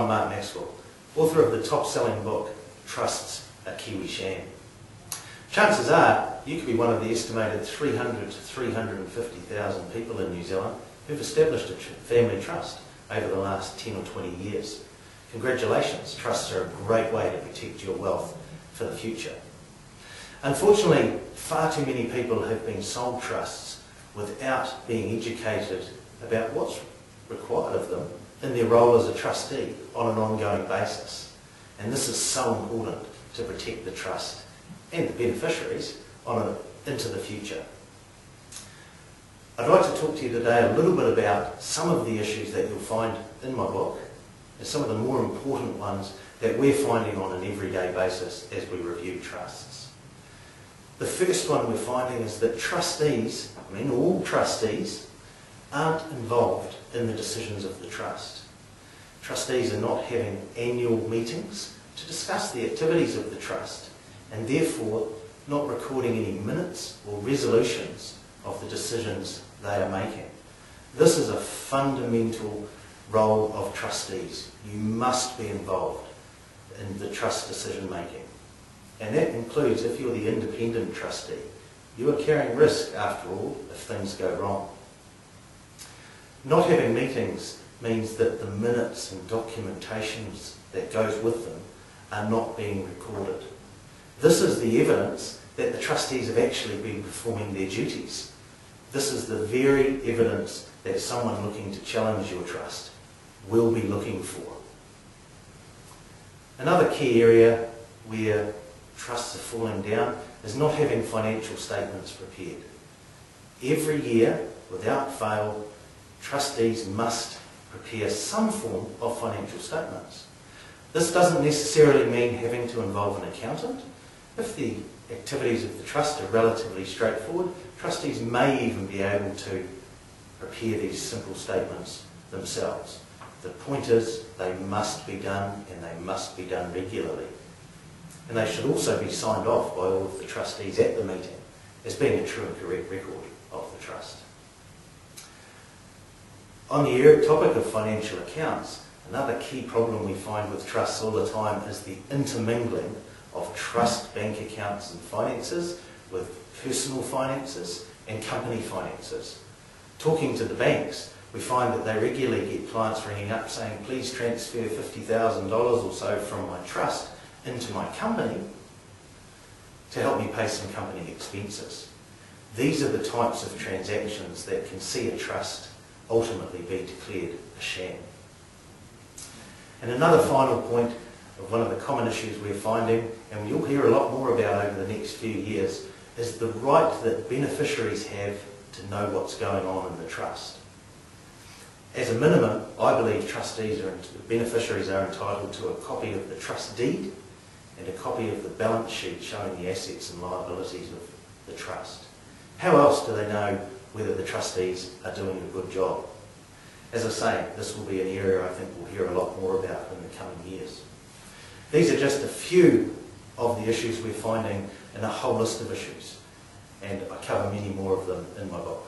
I'm Mark Maxwell, author of the top-selling book, Trusts, A Kiwi Sham. Chances are you could be one of the estimated 300 to 350,000 people in New Zealand who've established a family trust over the last 10 or 20 years. Congratulations, trusts are a great way to protect your wealth for the future. Unfortunately, far too many people have been sold trusts without being educated about what's required of them in their role as a trustee on an ongoing basis. And this is so important to protect the trust and the beneficiaries into the future. I'd like to talk to you today a little bit about some of the issues that you'll find in my book and some of the more important ones that we're finding on an everyday basis as we review trusts. The first one we're finding is that trustees, all trustees, aren't involved in the decisions of the trust. Trustees are not having annual meetings to discuss the activities of the trust and therefore not recording any minutes or resolutions of the decisions they are making. This is a fundamental role of trustees. You must be involved in the trust decision making. And that includes if you're the independent trustee. You are carrying risk after all if things go wrong. Not having meetings means that the minutes and documentations that goes with them are not being recorded. This is the evidence that the trustees have actually been performing their duties. This is the very evidence that someone looking to challenge your trust will be looking for. Another key area where trusts are falling down is not having financial statements prepared. Every year, without fail, trustees must prepare some form of financial statements. This doesn't necessarily mean having to involve an accountant. If the activities of the trust are relatively straightforward, trustees may even be able to prepare these simple statements themselves. The point is they must be done and they must be done regularly. And they should also be signed off by all of the trustees at the meeting as being a true and correct record of the trust. On the topic of financial accounts, another key problem we find with trusts all the time is the intermingling of trust bank accounts and finances with personal finances and company finances. Talking to the banks, we find that they regularly get clients ringing up saying, please transfer $50,000 or so from my trust into my company to help me pay some company expenses. These are the types of transactions that can see a trust ultimately be declared a sham. And another final point of one of the common issues we're finding, and you'll hear a lot more about over the next few years, is the right that beneficiaries have to know what's going on in the trust. As a minimum, I believe beneficiaries are entitled to a copy of the trust deed and a copy of the balance sheet showing the assets and liabilities of the trust. How else do they know whether the trustees are doing a good job? As I say, this will be an area I think we'll hear a lot more about in the coming years. These are just a few of the issues we're finding in a whole list of issues, and I cover many more of them in my book.